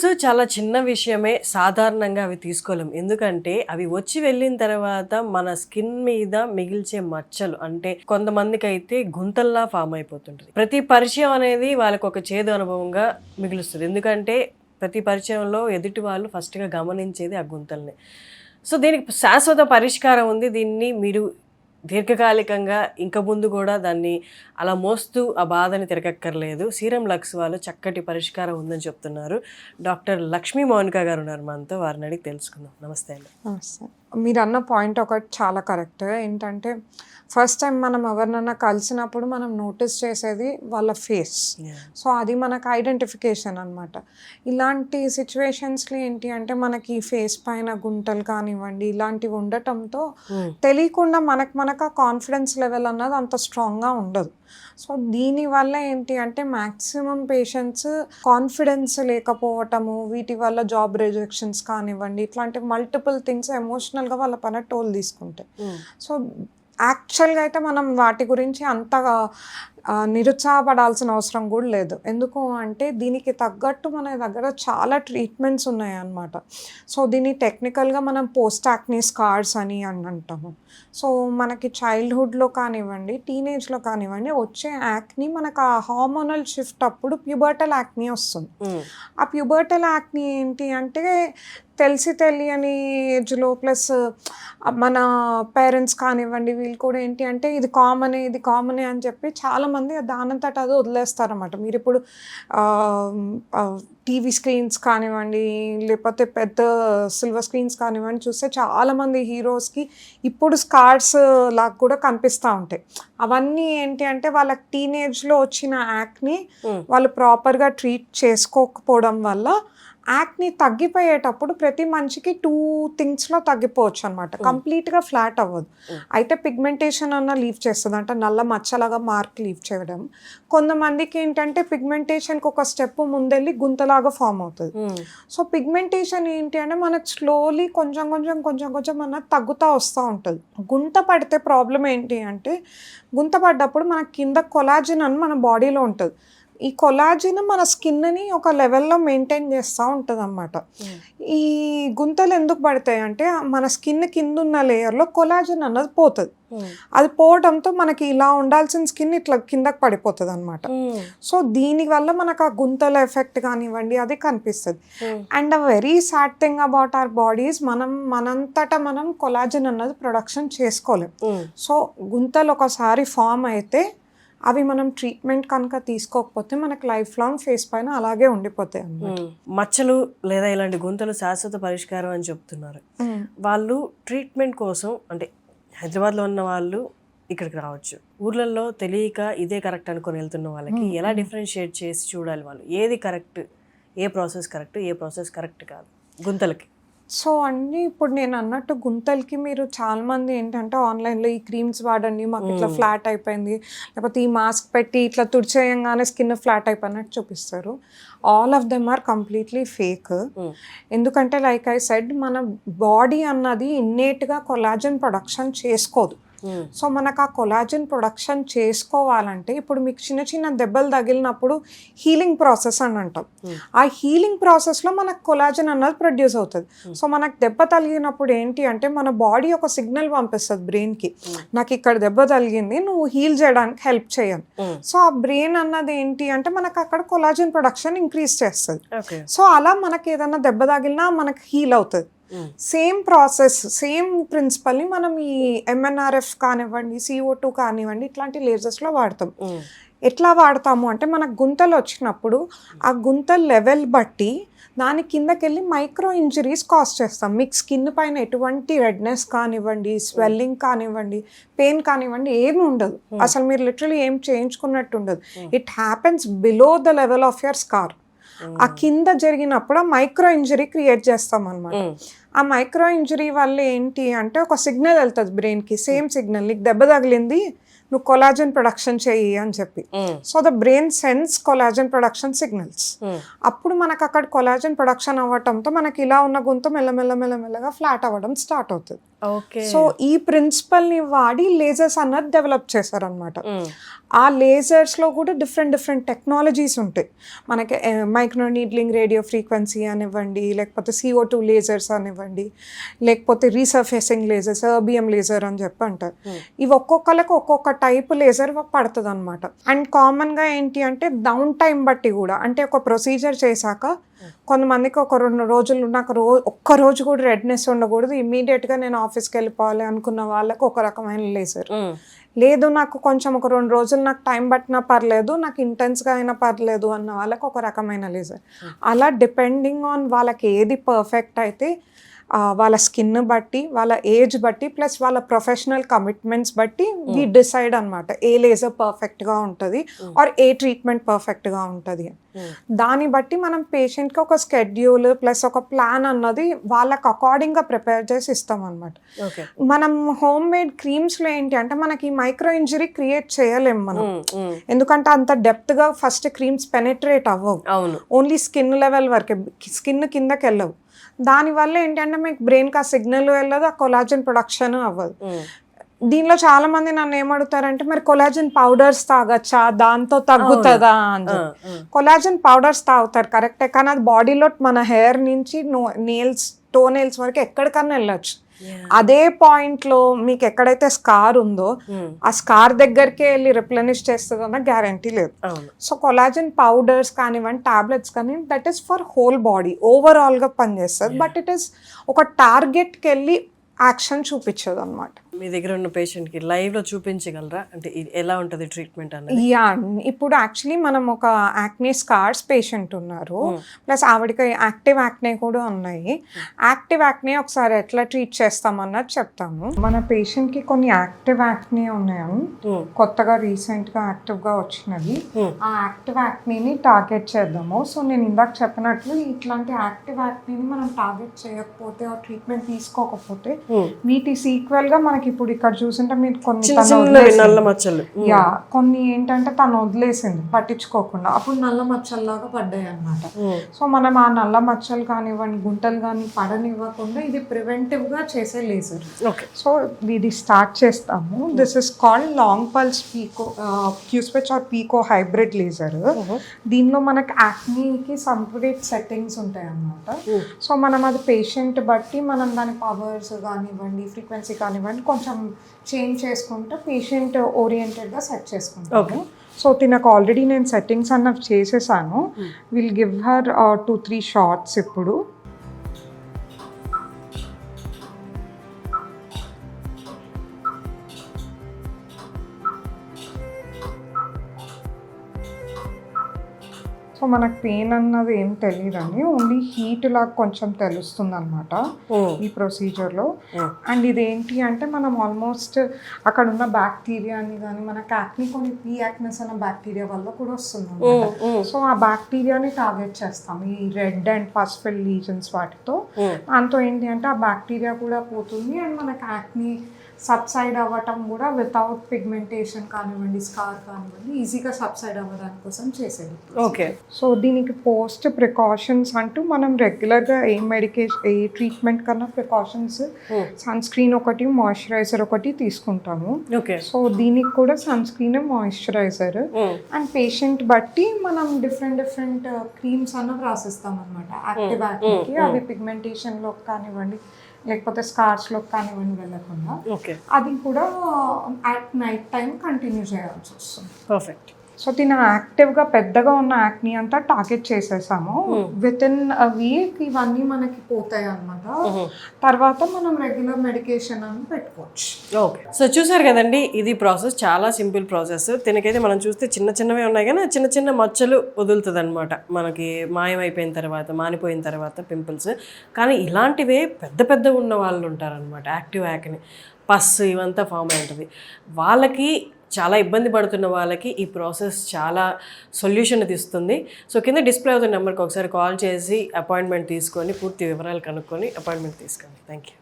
Pimples చాలా చిన్న విషయమే. సాధారణంగా అవి తీసుకోలేం. ఎందుకంటే అవి వచ్చి వెళ్ళిన తర్వాత మన స్కిన్ మీద మిగిల్చే మచ్చలు అంటే కొంతమందికైతే గుంతల్లా ఫామ్ అయిపోతుంటది. ప్రతి పరిచయం అనేది వాళ్ళకొక చేదు అనుభవంగా మిగులుస్తది. ఎందుకంటే ప్రతి పరిచయంలో ఎదుటి వాళ్ళు ఫస్ట్‌గా గమనించేది ఆ గుంతల్ని. సో దీనికి శాశ్వత పరిష్కారం ఉంది. దీన్ని మీరు దీర్ఘకాలికంగా ఇంక ముందు కూడా దాన్ని అలా మోస్తూ ఆ బాధని తిరగక్కర్లేదు. సీరం లక్స్ వాళ్ళు చక్కటి పరిష్కారం ఉందని చెప్తున్నారు. డాక్టర్ లక్ష్మీ మౌనిక గారు ఉన్నారు మనతో. వారిని అడిగి తెలుసుకుందాం. నమస్తే అండి. నమస్తే. మీరు అన్న పాయింట్ ఒకటి చాలా కరెక్ట్. ఏంటంటే ఫస్ట్ టైం మనం ఎవరినన్నా కలిసినప్పుడు మనం నోటీస్ చేసేది వాళ్ళ ఫేస్. సో అది మనకు ఐడెంటిఫికేషన్ అనమాట. ఇలాంటి సిచ్యువేషన్స్లో ఏంటి అంటే మనకి ఫేస్ పైన గుంటలు కానివ్వండి ఇలాంటివి ఉండటంతో తెలియకుండా మనకు ఆ కాన్ఫిడెన్స్ లెవెల్ అన్నది అంత స్ట్రాంగ్గా ఉండదు. సో దీనివల్ల ఏంటి అంటే మ్యాక్సిమం పేషెంట్స్ కాన్ఫిడెన్స్ లేకపోవటము, వీటి వల్ల జాబ్ రిజెక్షన్స్ కానివ్వండి ఇట్లాంటి మల్టిపుల్ థింగ్స్ ఎమోషనల్గా వాళ్ళ పైన టోల్ తీసుకుంటాయి. సో యాక్చువల్గా అయితే మనం వాటి గురించి అంతగా నిరుత్సాహపడాల్సిన అవసరం కూడా లేదు. ఎందుకు అంటే దీనికి తగ్గట్టు మన దగ్గర చాలా ట్రీట్మెంట్స్ ఉన్నాయన్నమాట. సో దీన్ని టెక్నికల్గా మనం పోస్ట్ యాక్నీ స్కార్స్ అని అంటాము. సో మనకి చైల్డ్హుడ్లో కానివ్వండి టీనేజ్లో కానివ్వండి వచ్చే యాక్నీ మనకు ఆ హార్మోనల్ షిఫ్ట్ అప్పుడు ప్యూబర్టల్ యాక్నీ వస్తుంది. ఆ ప్యూబర్టల్ యాక్నీ ఏంటి అంటే తెలిసి తెలియని ఏజ్లో ప్లస్ మన పేరెంట్స్ కానివ్వండి వీళ్ళు కూడా ఏంటి అంటే ఇది కామనే అని చెప్పి చాలామంది దానంతట అది వదిలేస్తారన్నమాట. మీరు ఇప్పుడు టీవీ స్క్రీన్స్ కానివ్వండి లేకపోతే పెద్ద సిల్వర్ స్క్రీన్స్ కానివ్వండి చూస్తే చాలామంది హీరోస్కి ఇప్పుడు స్కార్స్ లాగా కూడా కనిపిస్తూ ఉంటాయి. అవన్నీ ఏంటి అంటే వాళ్ళ టీనేజ్లో వచ్చిన యాక్ని వాళ్ళు ప్రాపర్గా ట్రీట్ చేసుకోకపోవడం వల్ల యాక్ని తగ్గిపోయేటప్పుడు ప్రతి మనిషికి 2 థింగ్స్లో తగ్గిపోవచ్చు అనమాట. కంప్లీట్గా ఫ్లాట్ అవ్వదు. అయితే పిగ్మెంటేషన్ అన్న లీవ్ చేస్తుంది, అంటే నల్ల మచ్చలాగా మార్క్ లీవ్ చేయడం. కొంతమందికి ఏంటంటే పిగ్మెంటేషన్కి ఒక స్టెప్ ముందెళ్ళి గుంతలాగా ఫామ్ అవుతుంది. సో పిగ్మెంటేషన్ ఏంటి అంటే మనకు స్లోలీ కొంచెం అన్నది తగ్గుతూ వస్తూ ఉంటుంది. గుంత పడితే ప్రాబ్లం ఏంటి అంటే గుంత పడ్డప్పుడు మన కింద కొలాజిన్ అని మన బాడీలో ఉంటుంది. ఈ కొలాజిన్ మన స్కిన్ని ఒక లెవెల్లో మెయింటైన్ చేస్తూ ఉంటుంది అన్నమాట. ఈ గుంతలు ఎందుకు పడతాయి అంటే మన స్కిన్ కింద ఉన్న లేయర్లో కొలాజిన్ అన్నది పోతుంది. అది పోవడంతో మనకి ఇలా ఉండాల్సిన స్కిన్ ఇట్లా కిందకి పడిపోతుంది అనమాట. సో దీనివల్ల మనకు ఆ గుంతల ఎఫెక్ట్ కానివ్వండి అది కనిపిస్తుంది. And a very sad thing about our bodies మనంతటా మనం కొలాజిన్ అన్నది ప్రొడక్షన్ చేసుకోలేం. సో గుంతలు ఒకసారి ఫామ్ అయితే అవి మనం ట్రీట్మెంట్ కనుక తీసుకోకపోతే మనకు లైఫ్ లాంగ్ ఫేస్ పైన అలాగే ఉండిపోతాయి అన్నమాట. మచ్చలు లేదా ఇలాంటి గుంతలు శాశ్వత పరిష్కారం అని చెప్తున్నారు. వాళ్ళు ట్రీట్మెంట్ కోసం అంటే హైదరాబాద్లో ఉన్న వాళ్ళు ఇక్కడికి రావచ్చు. ఊర్లలో తెలియక ఇదే కరెక్ట్ అనుకొని వెళ్తున్న వాళ్ళకి ఎలా డిఫరెన్షియేట్ చేసి చూడాలి వాళ్ళు ఏది కరెక్ట్, ఏ ప్రాసెస్ కరెక్ట్ కాదు గుంతలకి? సో అన్నీ ఇప్పుడు నేను అన్నట్టు గుంతలకి మీరు చాలామంది ఏంటంటే ఆన్లైన్లో ఈ క్రీమ్స్ వాడండి మాకు ఇట్లా ఫ్లాట్ అయిపోయింది, లేకపోతే ఈ మాస్క్ పెట్టి ఇట్లా తుడిచేయంగానే స్కిన్ ఫ్లాట్ అయిపోయినట్టు చూపిస్తారు. All of them are completely fake. ఎందుకంటే లైక్ ఐ సెడ్ మన బాడీ అన్నది ఇన్నేట్గా కొలాజన్ ప్రొడక్షన్ చేసుకోదు. సో మనకు ఆ కొలాజిన్ ప్రొడక్షన్ చేసుకోవాలంటే ఇప్పుడు మీకు చిన్న దెబ్బలు తగిలినప్పుడు హీలింగ్ ప్రాసెస్ అని అంటాం. ఆ హీలింగ్ ప్రాసెస్లో మనకు కొలాజిన్ అన్నది ప్రొడ్యూస్ అవుతుంది. సో మనకు దెబ్బ తగిలినప్పుడు ఏంటి అంటే మన బాడీ ఒక సిగ్నల్ పంపిస్తుంది బ్రెయిన్కి, నాకు ఇక్కడ దెబ్బ తగిలింది నువ్వు హీల్ చేయడానికి హెల్ప్ చేయాలి. సో ఆ బ్రెయిన్ అన్నది ఏంటి అంటే మనకు అక్కడ కొలాజిన్ ప్రొడక్షన్ ఇంక్రీజ్ చేస్తుంది. సో అలా మనకి ఏదైనా దెబ్బ తగిలినా మనకు హీల్ అవుతుంది. సేమ్ ప్రాసెస్ సేమ్ ప్రిన్సిపల్ని మనం ఈ MNRF కానివ్వండి CO2 కానివ్వండి ఇట్లాంటి లేజర్స్లో వాడతాం. ఎట్లా వాడతాము అంటే మనకు గుంతలు వచ్చినప్పుడు ఆ గుంతల లెవెల్ బట్టి దాని కిందకెళ్ళి మైక్రో ఇంజరీస్ కాజ్ చేస్తాం. మీకు స్కిన్ పైన ఎటువంటి రెడ్నెస్ కానివ్వండి స్వెల్లింగ్ కానివ్వండి పెయిన్ కానివ్వండి ఏమి ఉండదు. అసలు మీరు లిటరలీ ఏం చేయించుకున్నట్టు ఉండదు. It happens below the level of your scar. ఆ కింద జరిగినప్పుడు ఆ మైక్రో ఇంజరీ క్రియేట్ చేస్తాం అనమాట. ఆ మైక్రో ఇంజరీ వల్ల ఏంటి అంటే ఒక సిగ్నల్ వెళ్తుంది బ్రెయిన్కి, సేమ్ సిగ్నల్ నీకు దెబ్బ తగిలింది నువ్వు కొలాజన్ ప్రొడక్షన్ చెయ్యి అని చెప్పి. So the brain sense collagen production signals. అప్పుడు మనకు అక్కడ కొలాజన్ ప్రొడక్షన్ అవ్వటంతో మనకి ఇలా ఉన్న గుంత మెల్లమెల్లగా ఫ్లాట్ అవ్వడం స్టార్ట్ అవుతుంది. ఓకే. సో ఈ ప్రిన్సిపల్ని వాడి లేజర్స్ అన్నది డెవలప్ చేశారనమాట. ఆ లేజర్స్లో కూడా డిఫరెంట్ టెక్నాలజీస్ ఉంటాయి. మనకి మైక్రో నీడ్లింగ్ రేడియో ఫ్రీక్వెన్సీ అనివ్వండి, లేకపోతే CO2 లేజర్స్ అనివ్వండి, లేకపోతే రీసర్ఫేసింగ్ లేజర్స్, ఎర్బియం లేజర్ అని చెప్పి అంటారు. ఇవి ఒక్కొక్కరికి ఒక్కొక్క టైప్ లేజర్ పడుతుంది అనమాట. అండ్ కామన్గా ఏంటి అంటే డౌన్ టైం బట్టి కూడా, అంటే ఒక ప్రొసీజర్ చేశాక కొంతమందికి ఒక 2 రోజులు నాకు ఒక్క రోజు కూడా రెడ్నెస్ ఉండకూడదు, ఇమ్మీడియట్గా నేను ఆఫీస్కి వెళ్ళిపోవాలి అనుకున్న వాళ్ళకి ఒక రకమైన లేజర్. లేదు నాకు కొంచెం ఒక 2 రోజులు నాకు టైం పట్టినా పర్లేదు, నాకు ఇంటెన్స్గా అయినా పర్లేదు అన్న వాళ్ళకి ఒక రకమైన లేజర్. అలా డిపెండింగ్ ఆన్ వాళ్ళకి ఏది పర్ఫెక్ట్ అయితే వాళ్ళ స్కిన్ బట్టి, వాళ్ళ ఏజ్ బట్టి, ప్లస్ వాళ్ళ ప్రొఫెషనల్ కమిట్మెంట్స్ బట్టి వి డిసైడ్ అనమాట ఏ లేజర్ పర్ఫెక్ట్గా ఉంటుంది ఆర్ ఏ ట్రీట్మెంట్ పర్ఫెక్ట్గా ఉంటుంది. దాన్ని బట్టి మనం పేషెంట్కి ఒక స్కెడ్యూల్ ప్లస్ ఒక ప్లాన్ అన్నది వాళ్ళకి అకార్డింగ్గా ప్రిపేర్ చేసి ఇస్తాం అనమాట. మనం హోమ్ మేడ్ క్రీమ్స్లో ఏంటి అంటే మనకి మైక్రో ఇంజరీ క్రియేట్ చేయలేము మనం, ఎందుకంటే అంత డెప్త్గా ఫస్ట్ క్రీమ్స్ పెనెట్రేట్ అవ్వవు, ఓన్లీ స్కిన్ లెవెల్ వరకే, స్కిన్ కిందకి వెళ్ళవు. దానివల్ల ఏంటంటే మీకు బ్రెయిన్కి ఆ సిగ్నల్ వెళ్ళదు, ఆ కొలాజన్ ప్రొడక్షన్ అవ్వదు. దీనిలో చాలా మంది నన్ను ఏమడుగుతారంటే మరి కొలాజన్ పౌడర్స్ తాగచ్చా, దాంతో తగ్గుతుందా అని చెప్పి. కొలాజన్ పౌడర్స్ తాగుతారు కరెక్టే, కానీ అది బాడీలో మన హెయిర్ నుంచి టో నెయిల్స్ వరకు ఎక్కడికన్నా వెళ్ళచ్చు. అదే పాయింట్లో మీకు ఎక్కడైతే స్కార్ ఉందో ఆ స్కార్ దగ్గరికే వెళ్ళి రిప్లెనిష్ చేస్తుంది అన్న గ్యారంటీ లేదు. సో కొలాజన్ పౌడర్స్ కానివ్వండి, టాబ్లెట్స్ కానీ, that is for whole body, ఓవరాల్గా పనిచేస్తుంది. బట్ ఇట్ ఈస్ ఒక టార్గెట్కి వెళ్ళి యాక్షన్ చూపించదు అనమాట. మీ దగ్గర ఉన్న పేషెంట్కి లైవ్లో చూపించగలరా, అంటే ఎలా ఉంటుంది ట్రీట్మెంట్ అనేది? యా, ఇప్పుడు యాక్చువల్లీ మనం ఒక యాక్నే స్కార్స్ పేషెంట్ ఉన్నారు, ప్లస్ ఆవిడకి యాక్టివ్ యాక్నే కూడా ఉన్నాయి. యాక్టివ్ యాక్నే ఒకసారి ఎట్లా ట్రీట్ చేస్తామన్నది చెప్తాము. మన పేషెంట్కి కొన్ని యాక్టివ్ యాక్నే ఉన్నాయని కొత్తగా రీసెంట్గా యాక్టివ్గా వచ్చినది. ఆ యాక్టివ్ యాక్నేని టార్గెట్ చేద్దాము. సో నేను ఇందాక చెప్పినట్లు ఇట్లాంటి యాక్టివ్ యాక్నేని మనం టార్గెట్ చేయకపోతే ఆ ట్రీట్మెంట్ తీసుకోకపోతే వీటి సీక్వెల్గా మనకి ఇప్పుడు ఇక్కడ చూసింటే మీరు కొన్ని నల్ల మచ్చలు, యా కొన్ని ఏంటంటే తను వదిలేసింది పట్టించుకోకుండా, అప్పుడు నల్ల మచ్చల్లాగా పడ్డాయి అన్నమాట. సో మనం ఆ నల్ల మచ్చలు కానివ్వండి, గుంటలు కానీ పడనివ్వకుండా ఇది ప్రివెంటివ్ గా చేసే లేజర్. సో ఇది స్టార్ట్ చేస్తాము. This is called long pulse Q switch or pico hybrid laser. దీనిలో మనకి యాక్నీకి సపరేట్ సెట్టింగ్స్ ఉంటాయి అన్నమాట. సో మనం అది పేషెంట్ బట్టి మనం దాని పవర్స్ కానివ్వండి, ఫ్రీక్వెన్సీ కానివ్వండి కొంచెం చేంజ్ చేసుకుంటూ పేషెంట్ ఓరియంటెడ్గా సెట్ చేసుకుంటాము. సో తినకు ఆల్రెడీ నేను సెట్టింగ్స్ అన్నవి చేసేసాను. విల్ గివ్ హర్ 2-3 షార్ట్స్ ఇప్పుడు. సో మనకు పెయిన్ అన్నది ఏం తెలియదని, ఓన్లీ హీట్ లాగా కొంచెం తెలుస్తుంది అనమాట ఈ ప్రొసీజర్లో. అండ్ ఇదేంటి అంటే మనం ఆల్మోస్ట్ అక్కడ ఉన్న బ్యాక్టీరియాని కానీ, మనకు యాక్ని కొన్ని పీ యాక్నెస్ అన్న బ్యాక్టీరియా వల్ల కూడా వస్తుంది అనమాట. సో ఆ బ్యాక్టీరియాని టార్గెట్ చేస్తాం ఈ రెడ్ అండ్ పస్ఫిల్ లీజన్స్ వాటితో. దాంతో ఏంటి అంటే ఆ బ్యాక్టీరియా కూడా పోతుంది అండ్ మనకు యాక్ని సబ్సైడ్ అవ్వటం కూడా వితౌట్ పిగ్మెంటేషన్ కానివ్వండి, స్కార్ కానివ్వండి, ఈజీగా సబ్సైడ్ అవ్వడానికి కోసం చేసేది. ఓకే. సో దీనికి పోస్ట్ ప్రికాషన్స్ అంటూ మనం రెగ్యులర్గా ఏ ట్రీట్మెంట్ కన్నా ప్రికాషన్స్ సన్ స్క్రీన్ ఒకటి, మాయిశ్చరైజర్ ఒకటి తీసుకుంటాము. సో దీనికి కూడా sunscreen, moisturiser and patient బట్టి మనం డిఫరెంట్ క్రీమ్స్ అన్నవి రాసిస్తాం అనమాట. యాక్టివ్ యాక్నేకి అవి పిగ్మెంటేషన్లో కానివ్వండి, లేకపోతే స్కార్స్లో కానివ్వండి వెళ్ళకుండా, అది కూడా అట్ నైట్ టైం కంటిన్యూ చేయాల్సి వస్తుంది. పర్ఫెక్ట్. సో దీని యాక్టివ్గా పెద్దగా ఉన్న యాక్ని అంతా టార్గెట్ చేసేసాము. విత్ ఇన్ వీక్ ఇవన్నీ మనకి పోతాయి అనమాట. తర్వాత మనం రెగ్యులర్ మెడికేషన్ అని పెట్టుకోవచ్చు. ఓకే. సో చూసారు కదండి, ఇది ప్రాసెస్ చాలా సింపుల్ ప్రాసెస్. దీనికైతే మనం చూస్తే చిన్నవే ఉన్నాయి కానీ చిన్న మచ్చలు వదులుతుంది అనమాట మనకి మాయమైపోయిన తర్వాత, మానిపోయిన తర్వాత పింపుల్స్. కానీ ఇలాంటివే పెద్ద ఉన్న వాళ్ళు ఉంటారనమాట, యాక్టివ్ యాక్ని, పస్ ఇవంతా ఫామ్ అయి ఉంటుంది. వాళ్ళకి చాలా ఇబ్బంది పడుతున్న వాళ్ళకి ఈ ప్రాసెస్ చాలా సొల్యూషన్ ఇస్తుంది. సో కింద డిస్ప్లే అవుతున్న నెంబర్కి ఒకసారి కాల్ చేసి అపాయింట్మెంట్ తీసుకొని పూర్తి వివరాలు కనుక్కొని అపాయింట్మెంట్ తీసుకోండి. Thank you.